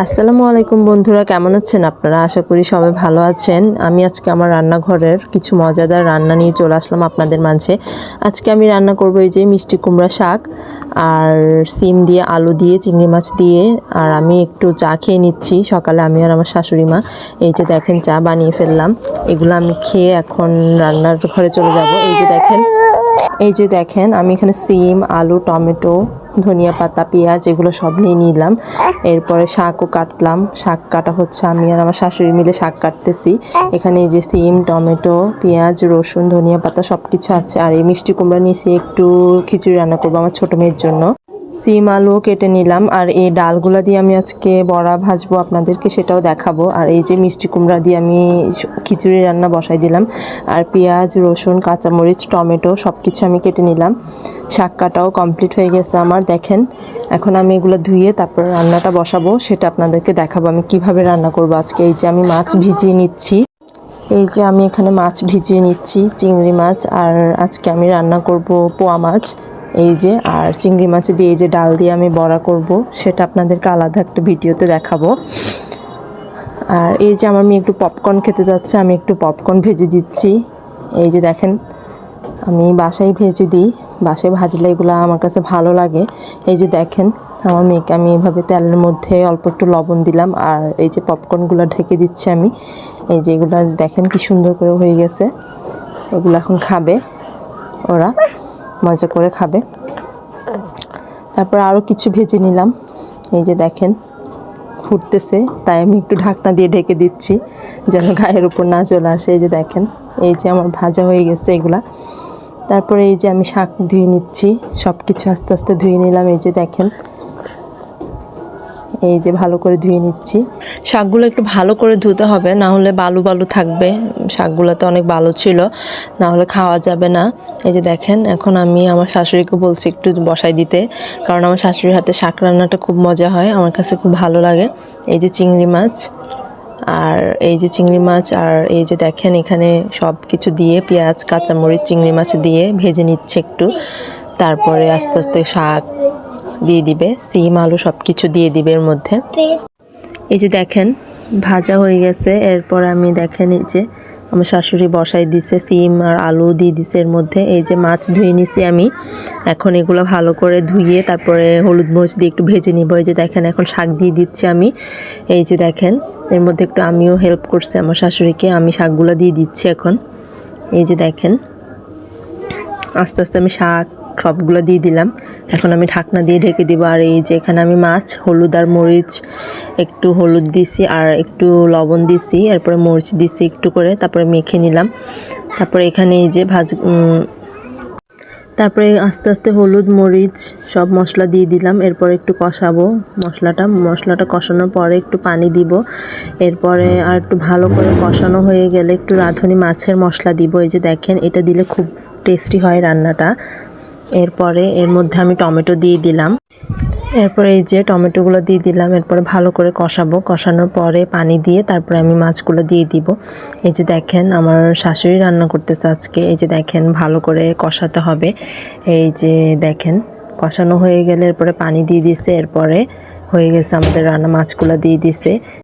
আসসালামু আলাইকুম বন্ধুরা, কেমন আছেন আপনারা? আশা করি সবাই ভালো আছেন। আমি আজকে আমার রান্নাঘরের কিছু মজাদার রান্না নিয়ে চলে আসলাম আপনাদের মাঝে। আজকে আমি রান্না করব এই যে মিষ্টি কুমড়া শাক আর সিম দিয়ে, আলু দিয়ে, চিংড়ি মাছ দিয়ে। আর আমি একটু চা খেয়ে নিচ্ছি সকালে, আমি আর আমার শাশুড়ি মা। এই যে দেখেন চা বানিয়ে ফেললাম। এগুলো আমি খেয়ে এখন রান্নার ঘরে চলে যাব। এই যে দেখেন আমি এখানে সিম, আলু, টমেটো, ধনিয়া পাতা, পেঁয়াজ এগুলো সব নিয়ে নিলাম। এরপরে শাকও কাটলাম। শাক কাটা হচ্ছে, আমি আর আমার শাশুড়ি মিলে শাক কাটতেছি। এখানে এই যে সিম, টমেটো, পেঁয়াজ, রসুন, ধনিয়া পাতা সব কিছু আছে। আর এই মিষ্টি কুমড়া নিয়েছি, একটু খিচুড়ি রান্না করবো আমার ছোটো মেয়ের জন্য। সিম আলু কেটে নিলাম। আর এই ডালগুলা দিয়ে আমি আজকে বড়া ভাজবো, আপনাদেরকে সেটাও দেখাবো। আর এই যে মিষ্টি কুমড়া দিয়ে আমি খিচুড়ি রান্না বসাই দিলাম। আর পেঁয়াজ, রসুন, কাঁচামরিচ, টমেটো সব কিছু আমি কেটে নিলাম। শাক কাটাও কমপ্লিট হয়ে গেছে আমার। দেখেন এখন আমি এগুলো ধুয়ে তারপর রান্নাটা বসাবো, সেটা আপনাদেরকে দেখাবো আমি কিভাবে রান্না করবো আজকে। এই যে আমি মাছ ভিজিয়ে নিচ্ছি। চিংড়ি মাছ। আর আজকে আমি রান্না করব পোয়া মাছ। এই যে আর চিংড়ি মাছ দিয়ে এই যে ডাল দিয়ে আমি বড়া করব, সেটা আপনাদেরকে আলাদা একটা ভিডিওতে দেখাবো। আর এই যে আমার মেয়ে একটু পপকর্ন খেতে যাচ্ছে, আমি একটু পপকর্ন ভেজে দিচ্ছি। এই যে দেখেন আমি বাসায় ভেজে দিই, বাসায় ভাজলে এগুলো আমার কাছে ভালো লাগে। এই যে দেখেন আমার মেয়েকে আমি এভাবে তেলের মধ্যে অল্প একটু লবণ দিলাম। আর এই যে পপকর্নগুলো ঢেকে দিচ্ছি আমি। এই যে এগুলো দেখেন কি সুন্দর করে হয়ে গেছে। এগুলো এখন খাবে, ওরা মজা করে খাবে। তারপর আরও কিছু ভেজে নিলাম। এই যে দেখেন ফুটতেছে, তাই আমি একটু ঢাকনা দিয়ে ঢেকে দিচ্ছি যেন গায়ের উপর না চলে আসে। এই যে দেখেন এই যে আমার ভাজা হয়ে গেছে এগুলা। তারপরে এই যে আমি শাক ধুয়ে নিচ্ছি, সব কিছু আস্তে আস্তে ধুয়ে নিলাম। এই যে দেখেন এই যে ভালো করে ধুয়ে নিচ্ছি। শাকগুলো একটু ভালো করে ধুতে হবে, না হলে বালু বালু থাকবে। শাকগুলোতে অনেক বালু ছিল, না হলে খাওয়া যাবে না। এই যে দেখেন এখন আমি আমার শাশুড়িকে বলছি একটু বসাই দিতে, কারণ আমার শাশুড়ির হাতে শাক রান্নাটা খুব মজা হয়, আমার কাছে খুব ভালো লাগে। এই যে চিংড়ি মাছ, আর এই যে চিংড়ি মাছ, আর এই যে দেখেন এখানে সব কিছু দিয়ে পেঁয়াজ, কাঁচামরিচ, চিংড়ি মাছ দিয়ে ভেজে নিচ্ছে একটু। তারপরে আস্তে আস্তে শাক দিয়ে দিবে, সিম আলু সব কিছু দিয়ে দিবে এর মধ্যে। এই যে দেখেন ভাজা হয়ে গেছে। এরপর আমি দেখেন এই যে আমার শাশুড়ি বসাই দিছে, সিম আর আলু দিয়ে দিছে এর মধ্যে। এই যে মাছ ধুয়ে নিছি আমি, এখন এগুলো ভালো করে ধুয়ে তারপরে হলুদ মরিচ দিয়ে একটু ভেজে নিব। এই যে দেখেন এখন শাক দিয়ে দিচ্ছি আমি। এই যে দেখেন এর মধ্যে একটু আমিও হেল্প করছি আমার শাশুড়িকে, আমি শাকগুলো দিয়ে দিচ্ছি এখন। এই যে দেখেন আস্তে আস্তে আমি শাক সবগুলো দিয়ে দিলাম। এখন আমি ঢাকনা দিয়ে ঢেকে দিব। আর এই যে এখানে আমি মাছ, হলুদ আর মরিচ, একটু হলুদ দিছি আর একটু লবণ দিছি, এরপরে মরিচ দিছি একটু করে, তারপরে মেখে নিলাম। তারপরে এখানে এই যে তারপরে আস্তে আস্তে হলুদ মরিচ সব মশলা দিয়ে দিলাম। এরপর একটু কষাবো মশলাটা কষানোর পরে একটু পানি দিব। এরপরে আর একটু ভালো করে কষানো হয়ে গেলে একটু রাঁধুনি মাছের মশলা দিব। এই যে দেখেন এটা দিলে খুব টেস্টি হয় রান্নাটা। এরপরে এর মধ্যে আমি টমেটো দিয়ে দিলাম। এরপরে এই যে টমেটোগুলো দিয়ে দিলাম। এরপরে ভালো করে কষাবো, কষানোর পরে পানি দিয়ে তারপরে আমি মাছগুলো দিয়ে দিব। এই যে দেখেন আমার শাশুড়ি রান্না করতেছে আজকে। এই যে দেখেন ভালো করে কষাতে হবে। এই যে দেখেন কষানো হয়ে গেলে এরপরে পানি দিয়ে দিছে, এরপরে হয়ে গেছে আমাদের রান্না, মাছগুলো দিয়ে দিছে।